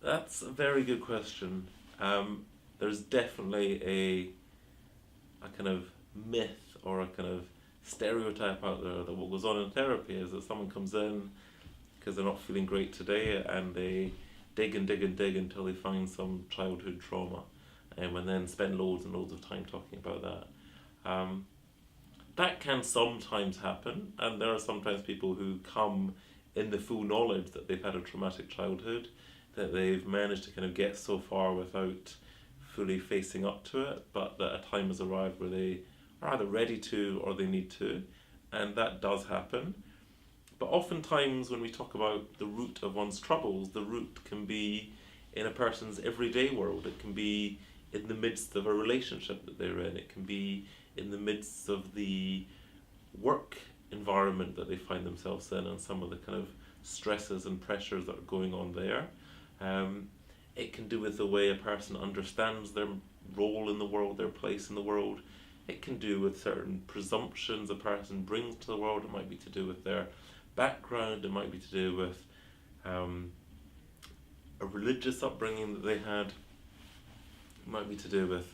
That's a very good question. There's definitely a kind of myth or a kind of stereotype out there that what goes on in therapy is that someone comes in because they're not feeling great today and they dig and dig and dig until they find some childhood trauma, and then spend loads and loads of time talking about that. That can sometimes happen, and there are sometimes people who come in the full knowledge that they've had a traumatic childhood, that they've managed to kind of get so far without fully facing up to it, but that a time has arrived where they are either ready to or they need to, and that does happen. But oftentimes, when we talk about the root of one's troubles, the root can be in a person's everyday world. It can be in the midst of a relationship that they're in. It can be in the midst of the work environment that they find themselves in, and some of the kind of stresses and pressures that are going on there. It can do with the way a person understands their role in the world, their place in the world. It can do with certain presumptions a person brings to the world. It might be to do with their background. It might be to do with a religious upbringing that they had. It might be to do with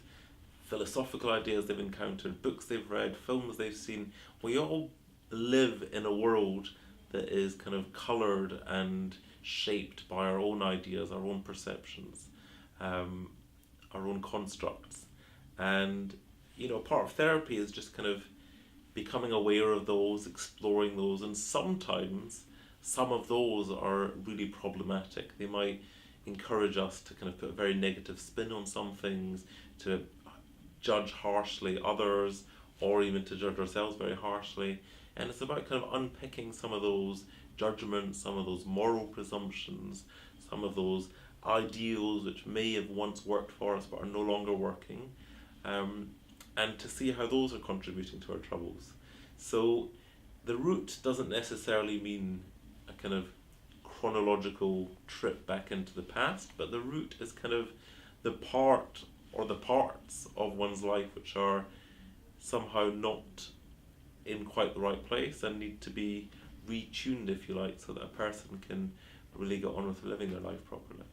philosophical ideas they've encountered, books they've read, films they've seen. We all live in a world that is kind of coloured and shaped by our own ideas, our own perceptions, our own constructs. And, part of therapy is just kind of becoming aware of those, exploring those, and sometimes some of those are really problematic. They might encourage us to kind of put a very negative spin on some things, to judge harshly others, or even to judge ourselves very harshly. And it's about kind of unpicking some of those judgments, some of those moral presumptions, some of those ideals which may have once worked for us but are no longer working, and to see how those are contributing to our troubles. So the root doesn't necessarily mean a kind of chronological trip back into the past, but the root is kind of the part or the parts of one's life which are somehow not in quite the right place and need to be retuned, if you like, so that a person can really get on with living their life properly.